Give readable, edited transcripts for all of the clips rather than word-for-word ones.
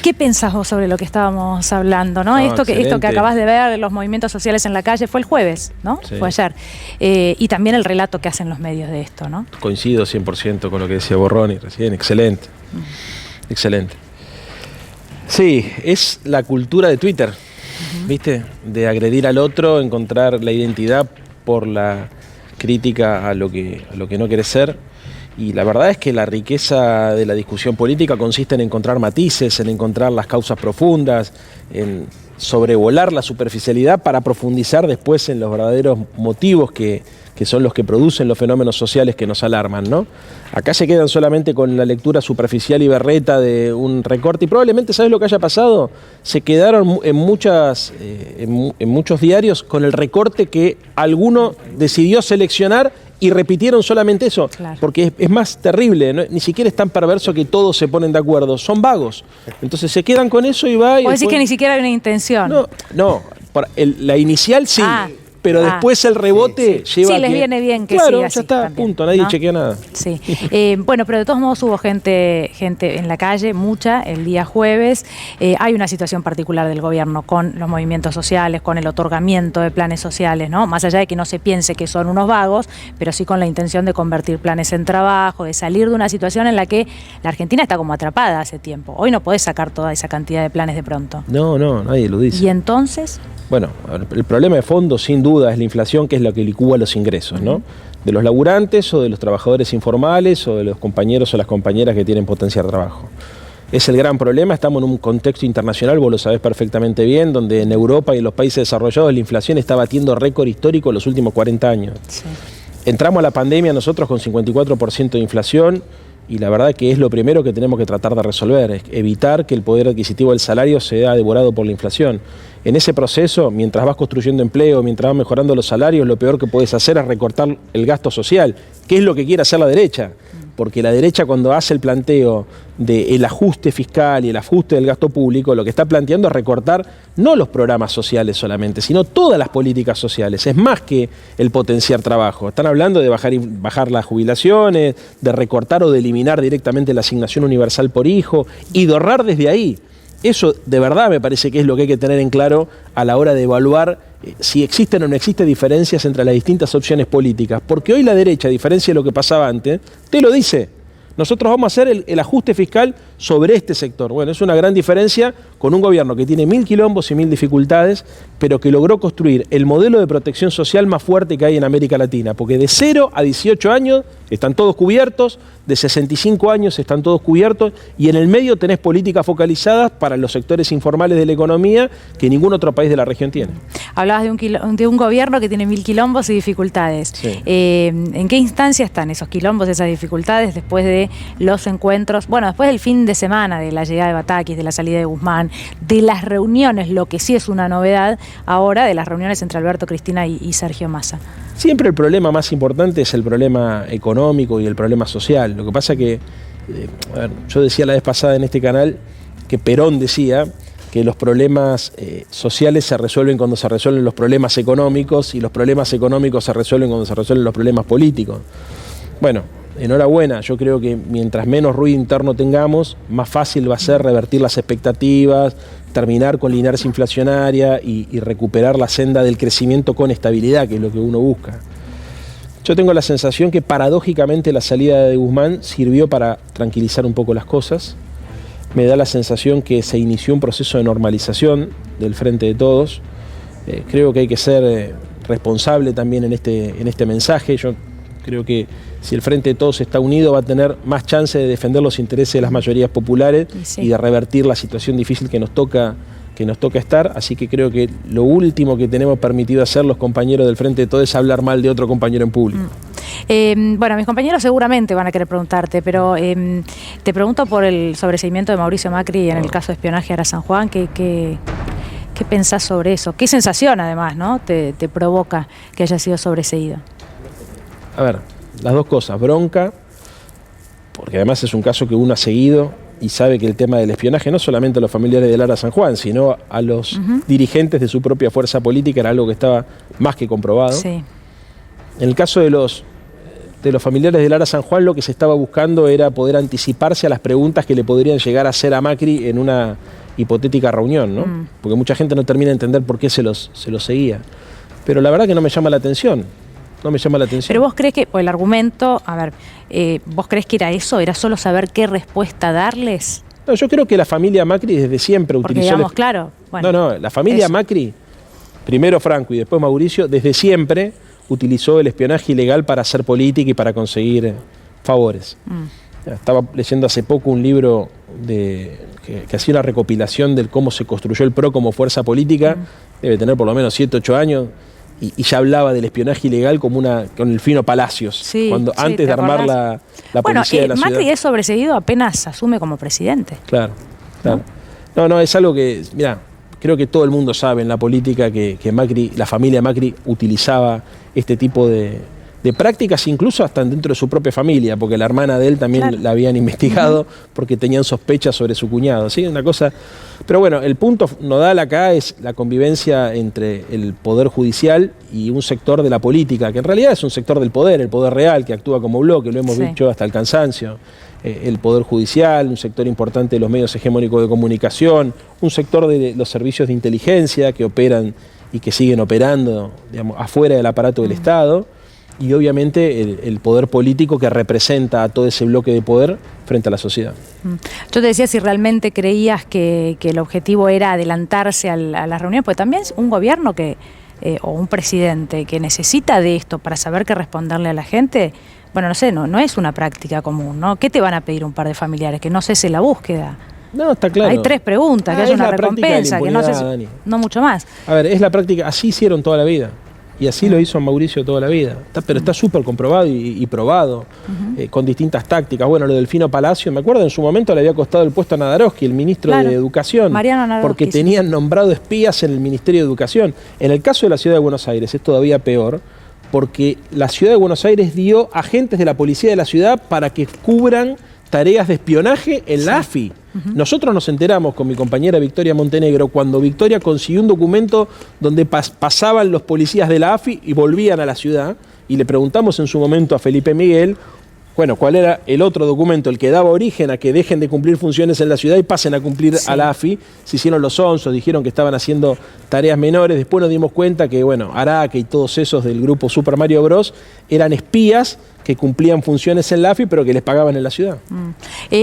¿Qué pensás vos sobre lo que estábamos hablando, ¿no? Esto que acabas de ver, los movimientos sociales en la calle, fue el jueves, ¿no? Sí. Fue ayer. Y también el relato que hacen los medios de esto, ¿no? Coincido 100% con lo que decía Borroni recién. Excelente. Excelente. Sí, es la cultura de Twitter, ¿viste? De agredir al otro, encontrar la identidad por la crítica a lo que no querés ser. Y la verdad es que la riqueza de la discusión política consiste en encontrar matices, en encontrar las causas profundas, en sobrevolar la superficialidad para profundizar después en los verdaderos motivos que son los que producen los fenómenos sociales que nos alarman, ¿no? Acá se quedan solamente con la lectura superficial y berreta de un recorte y probablemente, ¿sabes lo que haya pasado? Se quedaron en muchos diarios con el recorte que alguno decidió seleccionar y repitieron solamente eso, claro. Porque es más terrible, ¿no? Ni siquiera es tan perverso que todos se ponen de acuerdo, son vagos. Entonces se quedan con eso y va... ¿Vos decís que ni siquiera hay una intención? No, la inicial sí, pero después el rebote lleva sí, les viene bien que claro, siga así. Ya está, también, punto, nadie ¿no? chequea nada. Sí. Bueno, pero de todos modos hubo gente en la calle, mucha, el día jueves. Hay una situación particular del gobierno con los movimientos sociales, con el otorgamiento de planes sociales, ¿no? Más allá de que no se piense que son unos vagos, pero sí con la intención de convertir planes en trabajo, de salir de una situación en la que la Argentina está como atrapada hace tiempo. Hoy no podés sacar toda esa cantidad de planes de pronto. No, nadie lo dice. ¿Y entonces? Bueno, el problema de fondo, sin duda, es la inflación, que es lo que licúa los ingresos, ¿no? De los laburantes o de los trabajadores informales o de los compañeros o las compañeras que tienen potenciar trabajo. Es el gran problema, estamos en un contexto internacional, vos lo sabés perfectamente bien, donde en Europa y en los países desarrollados la inflación está batiendo récord histórico en los últimos 40 años. Sí. Entramos a la pandemia nosotros con 54% de inflación y la verdad que es lo primero que tenemos que tratar de resolver, es evitar que el poder adquisitivo del salario sea devorado por la inflación. En ese proceso, mientras vas construyendo empleo, mientras vas mejorando los salarios, lo peor que puedes hacer es recortar el gasto social, que es lo que quiere hacer la derecha. Porque la derecha, cuando hace el planteo del ajuste fiscal y el ajuste del gasto público, lo que está planteando es recortar no los programas sociales solamente, sino todas las políticas sociales. Es más que el potenciar trabajo. Están hablando de bajar las jubilaciones, de recortar o de eliminar directamente la asignación universal por hijo y de ahorrar desde ahí. Eso de verdad me parece que es lo que hay que tener en claro a la hora de evaluar si existen o no existen diferencias entre las distintas opciones políticas. Porque hoy la derecha, a diferencia de lo que pasaba antes, te lo dice. Nosotros vamos a hacer el ajuste fiscal sobre este sector. Bueno, es una gran diferencia con un gobierno que tiene 1000 quilombos y 1000 dificultades, pero que logró construir el modelo de protección social más fuerte que hay en América Latina. Porque de 0 a 18 años están todos cubiertos, de 65 años están todos cubiertos, y en el medio tenés políticas focalizadas para los sectores informales de la economía que ningún otro país de la región tiene. Hablabas de un gobierno que tiene 1000 quilombos y dificultades. Sí. ¿En qué instancia están esos quilombos, esas dificultades, después de los encuentros? Bueno, después del fin de semana, de la llegada de Batakis, de la salida de Guzmán, de las reuniones, lo que sí es una novedad ahora, de las reuniones entre Alberto, Cristina y Sergio Massa. Siempre el problema más importante es el problema económico y el problema social. Lo que pasa que, yo decía la vez pasada en este canal que Perón decía que los problemas sociales se resuelven cuando se resuelven los problemas económicos y los problemas económicos se resuelven cuando se resuelven los problemas políticos. Bueno, enhorabuena, yo creo que mientras menos ruido interno tengamos, más fácil va a ser revertir las expectativas, terminar con la inercia inflacionaria y recuperar la senda del crecimiento con estabilidad, que es lo que uno busca. Yo tengo la sensación que paradójicamente la salida de Guzmán sirvió para tranquilizar un poco las cosas. Me da la sensación que se inició un proceso de normalización del Frente de Todos. Creo que hay que ser responsable también en este mensaje. Yo creo que si el Frente de Todos está unido va a tener más chance de defender los intereses de las mayorías populares y de revertir la situación difícil que nos toca estar. Así que creo que lo último que tenemos permitido hacer los compañeros del Frente de Todos es hablar mal de otro compañero en público. Bueno, mis compañeros seguramente van a querer preguntarte, pero te pregunto por el sobreseimiento de Mauricio Macri en el caso de espionaje a Ara San Juan. ¿Qué pensás sobre eso? ¿Qué sensación además, ¿no? te provoca que haya sido sobreseído? A ver, las dos cosas, bronca, porque además es un caso que uno ha seguido y sabe que el tema del espionaje no solamente a los familiares de Ara San Juan, sino a los dirigentes de su propia fuerza política era algo que estaba más que comprobado. Sí. En el caso de los de los familiares de Lara San Juan lo que se estaba buscando era poder anticiparse a las preguntas que le podrían llegar a hacer a Macri en una hipotética reunión, ¿no? Porque mucha gente no termina de entender por qué se los seguía. Pero la verdad que no me llama la atención. No me llama la atención. Pero vos crees que, o el argumento, a ver, ¿vos crees que era eso? ¿Era solo saber qué respuesta darles? No, yo creo que la familia Macri desde siempre Porque utilizó... digamos, claro. Bueno, no, la familia Macri, primero Franco y después Mauricio, desde siempre utilizó el espionaje ilegal para hacer política y para conseguir favores. Estaba leyendo hace poco un libro que hacía una recopilación de cómo se construyó el PRO como fuerza política, debe tener por lo menos 7, 8 años, y ya hablaba del espionaje ilegal como con el Fino Palacios, antes de armar la policía de la ciudad. Macri es sobreseído apenas asume como presidente. Claro. No, es algo que, mira, creo que todo el mundo sabe en la política que Macri, la familia Macri utilizaba este tipo de prácticas, incluso hasta dentro de su propia familia, porque la hermana de él también la habían investigado porque tenían sospechas sobre su cuñado, ¿sí? Una cosa. Pero bueno, el punto nodal acá es la convivencia entre el poder judicial y un sector de la política, que en realidad es un sector del poder, el poder real, que actúa como bloque, lo hemos dicho hasta el cansancio. El poder judicial, un sector importante de los medios hegemónicos de comunicación, un sector de los servicios de inteligencia que operan y que siguen operando, digamos, afuera del aparato del Estado, y obviamente el poder político que representa a todo ese bloque de poder frente a la sociedad. Yo te decía si realmente creías que el objetivo era adelantarse a las reuniones, porque también un gobierno o un presidente que necesita de esto para saber qué responderle a la gente, bueno, no sé, no es una práctica común, ¿no? ¿Qué te van a pedir un par de familiares? Que no cese la búsqueda. No, está claro. Hay 3 preguntas, que haya una recompensa, que no sé, no mucho más. A ver, es la práctica, así hicieron toda la vida. Y así lo hizo Mauricio toda la vida. Pero está súper comprobado y probado, con distintas tácticas. Bueno, lo del Fino Palacio, me acuerdo, en su momento le había costado el puesto a Nadarowski, el ministro de Educación, porque tenían nombrado espías en el Ministerio de Educación. En el caso de la Ciudad de Buenos Aires es todavía peor, porque la Ciudad de Buenos Aires dio agentes de la policía de la ciudad para que cubran tareas de espionaje en la AFI. Nosotros nos enteramos con mi compañera Victoria Montenegro cuando Victoria consiguió un documento donde pasaban los policías de la AFI y volvían a la ciudad, y le preguntamos en su momento a Felipe Miguel, bueno, cuál era el otro documento, el que daba origen a que dejen de cumplir funciones en la ciudad y pasen a cumplir a la AFI. Se hicieron los onzos, dijeron que estaban haciendo tareas menores, después nos dimos cuenta que, bueno, Araque y todos esos del grupo Super Mario Bros. Eran espías que cumplían funciones en la AFI, pero que les pagaban en la ciudad.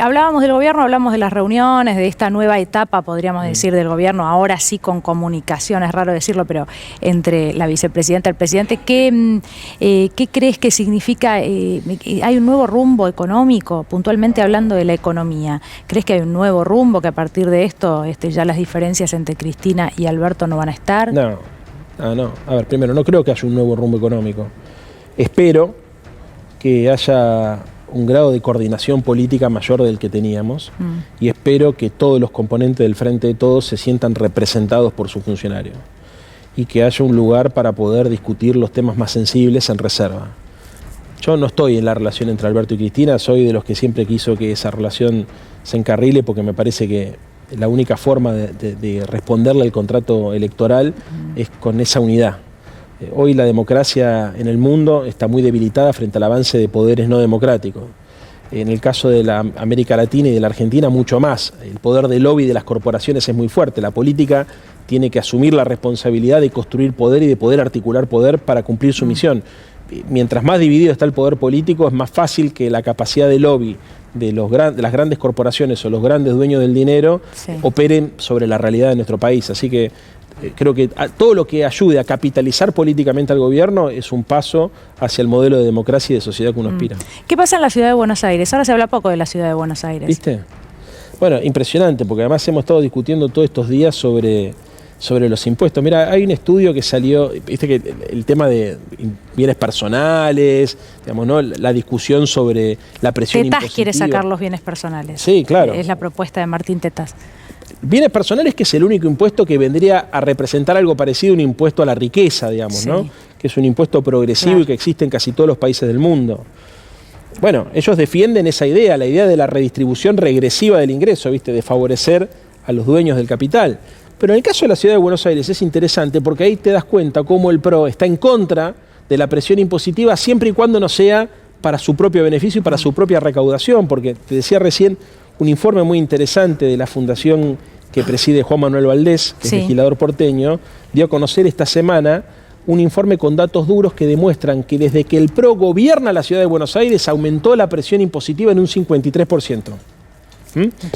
Hablábamos del gobierno, hablamos de las reuniones, de esta nueva etapa, podríamos decir, del gobierno, ahora sí con comunicación, es raro decirlo, pero entre la vicepresidenta y el presidente. ¿Qué crees que significa? ¿Hay un nuevo rumbo económico, puntualmente hablando de la economía? ¿Crees que hay un nuevo rumbo, que a partir de esto ya las diferencias entre Cristina y Alberto no van a estar? No. A ver, primero, no creo que haya un nuevo rumbo económico. Espero que haya un grado de coordinación política mayor del que teníamos, y espero que todos los componentes del Frente de Todos se sientan representados por su funcionario y que haya un lugar para poder discutir los temas más sensibles en reserva. Yo no estoy en la relación entre Alberto y Cristina, soy de los que siempre quiso que esa relación se encarrile, porque me parece que la única forma de responderle al contrato electoral es con esa unidad. Hoy la democracia en el mundo está muy debilitada frente al avance de poderes no democráticos. En el caso de la América Latina y de la Argentina, mucho más. El poder del lobby de las corporaciones es muy fuerte. La política tiene que asumir la responsabilidad de construir poder y de poder articular poder para cumplir su misión. Mientras más dividido está el poder político, es más fácil que la capacidad de lobby de las grandes corporaciones o los grandes dueños del dinero operen sobre la realidad de nuestro país. Así que creo que todo lo que ayude a capitalizar políticamente al gobierno es un paso hacia el modelo de democracia y de sociedad que uno aspira. ¿Qué pasa en la Ciudad de Buenos Aires? Ahora se habla poco de la Ciudad de Buenos Aires. ¿Viste? Bueno, impresionante, porque además hemos estado discutiendo todos estos días sobre los impuestos. Mira, hay un estudio que salió, viste que el tema de bienes personales, digamos, ¿no? La discusión sobre la presión impositiva. Tetaz quiere sacar los bienes personales. Sí, claro. Es la propuesta de Martín Tetaz. Bienes personales, que es el único impuesto que vendría a representar algo parecido a un impuesto a la riqueza, digamos, ¿no? Que es un impuesto progresivo y que existe en casi todos los países del mundo. Bueno, ellos defienden esa idea, la idea de la redistribución regresiva del ingreso, ¿viste? De favorecer a los dueños del capital. Pero en el caso de la Ciudad de Buenos Aires es interesante, porque ahí te das cuenta cómo el PRO está en contra de la presión impositiva siempre y cuando no sea para su propio beneficio y para su propia recaudación, porque te decía recién un informe muy interesante de la fundación que preside Juan Manuel Valdés, que es legislador porteño, dio a conocer esta semana un informe con datos duros que demuestran que desde que el PRO gobierna la ciudad de Buenos Aires aumentó la presión impositiva en un 53%.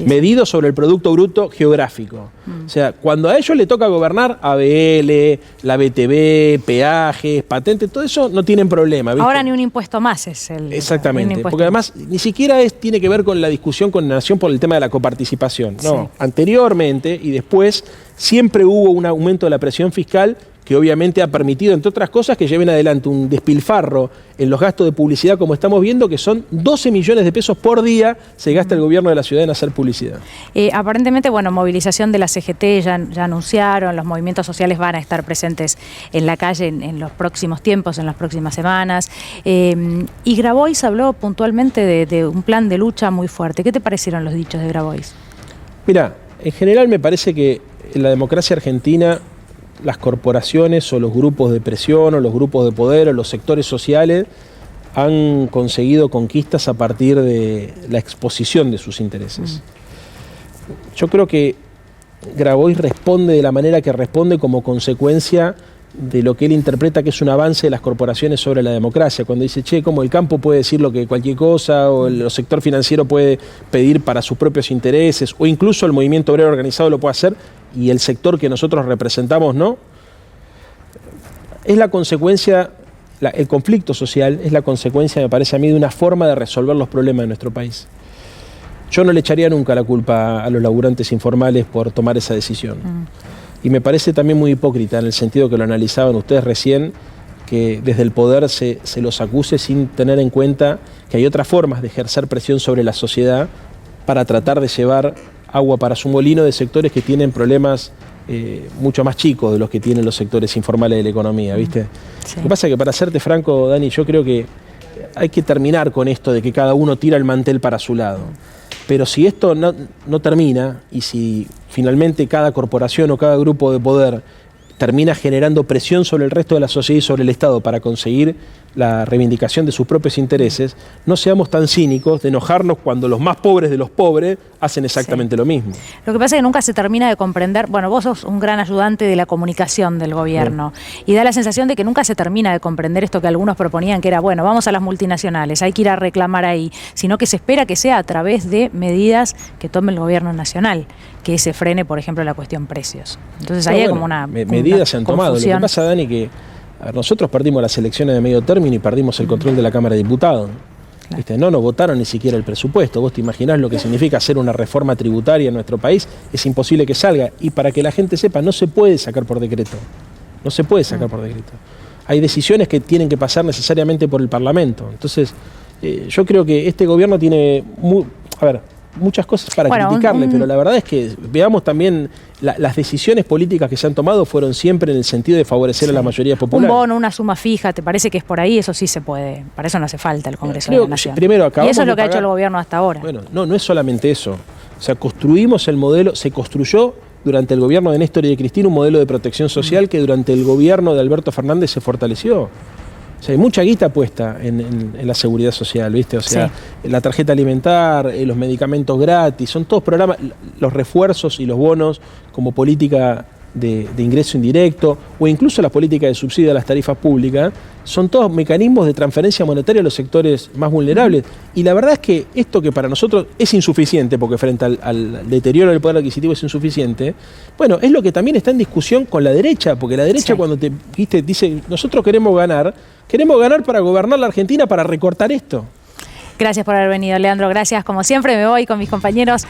Medido sobre el Producto Bruto Geográfico. O sea, cuando a ellos le toca gobernar, ABL, la BTV, peajes, patentes, todo eso no tienen problema, ¿viste? Ahora ni un impuesto más es el... Exactamente, porque además ni siquiera tiene que ver con la discusión con la Nación por el tema de la coparticipación. No, anteriormente y después siempre hubo un aumento de la presión fiscal que obviamente ha permitido, entre otras cosas, que lleven adelante un despilfarro en los gastos de publicidad, como estamos viendo, que son 12 millones de pesos por día se gasta el gobierno de la ciudad en hacer publicidad. Aparentemente, bueno, movilización de la CGT ya anunciaron, los movimientos sociales van a estar presentes en la calle en los próximos tiempos, en las próximas semanas. Y Grabois habló puntualmente de un plan de lucha muy fuerte. ¿Qué te parecieron los dichos de Grabois? Mira, en general me parece que en la democracia argentina las corporaciones o los grupos de presión o los grupos de poder o los sectores sociales han conseguido conquistas a partir de la exposición de sus intereses. Yo creo que Grabois responde de la manera que responde como consecuencia de lo que él interpreta que es un avance de las corporaciones sobre la democracia, cuando dice, che, como el campo puede decir lo que cualquier cosa, o el sector financiero puede pedir para sus propios intereses, o incluso el movimiento obrero organizado lo puede hacer, y el sector que nosotros representamos no. Es la consecuencia, el conflicto social es la consecuencia, me parece a mí, de una forma de resolver los problemas de nuestro país. Yo no le echaría nunca la culpa a los laburantes informales por tomar esa decisión. Y me parece también muy hipócrita en el sentido que lo analizaban ustedes recién, que desde el poder se los acuse sin tener en cuenta que hay otras formas de ejercer presión sobre la sociedad para tratar de llevar agua para su molino de sectores que tienen problemas mucho más chicos de los que tienen los sectores informales de la economía, ¿viste? Sí. Lo que pasa es que, para serte franco, Dani, yo creo que hay que terminar con esto de que cada uno tira el mantel para su lado. Pero si esto no termina, y si finalmente cada corporación o cada grupo de poder termina generando presión sobre el resto de la sociedad y sobre el Estado para conseguir la reivindicación de sus propios intereses, no seamos tan cínicos de enojarnos cuando los más pobres de los pobres hacen exactamente lo mismo. Lo que pasa es que nunca se termina de comprender, bueno, vos sos un gran ayudante de la comunicación del gobierno, y da la sensación de que nunca se termina de comprender esto que algunos proponían, que era, bueno, vamos a las multinacionales, hay que ir a reclamar ahí, sino que se espera que sea a través de medidas que tome el gobierno nacional, que se frene, por ejemplo, la cuestión precios. Entonces ahí hay como una medidas se han tomado. Lo que pasa, Dani, que nosotros perdimos las elecciones de medio término y perdimos el control de la Cámara de Diputados. Claro. No nos votaron ni siquiera el presupuesto. Vos te imaginás lo que significa hacer una reforma tributaria en nuestro país. Es imposible que salga. Y para que la gente sepa, no se puede sacar por decreto. No se puede sacar por decreto. Hay decisiones que tienen que pasar necesariamente por el Parlamento. Entonces, yo creo que este gobierno tiene muchas cosas para criticarle, pero la verdad es que veamos también las decisiones políticas que se han tomado fueron siempre en el sentido de favorecer a la mayoría popular. Un bono, una suma fija, ¿te parece que es por ahí? Eso sí se puede. Para eso no hace falta el Congreso de la Nación. Primero, y eso es lo que ha hecho el gobierno hasta ahora. Bueno, no es solamente eso. O sea, construimos el modelo, se construyó durante el gobierno de Néstor y de Cristina un modelo de protección social que durante el gobierno de Alberto Fernández se fortaleció. O sea, hay mucha guita puesta en la seguridad social, ¿viste? O sea, la tarjeta alimentar, los medicamentos gratis, son todos programas, los refuerzos y los bonos como política de ingreso indirecto, o incluso la política de subsidio a las tarifas públicas, son todos mecanismos de transferencia monetaria a los sectores más vulnerables. Y la verdad es que esto, que para nosotros es insuficiente, porque frente al deterioro del poder adquisitivo es insuficiente, bueno, es lo que también está en discusión con la derecha, porque la derecha cuando dice, nosotros queremos ganar para gobernar la Argentina, para recortar esto. Gracias por haber venido, Leandro. Gracias, como siempre. Me voy con mis compañeros.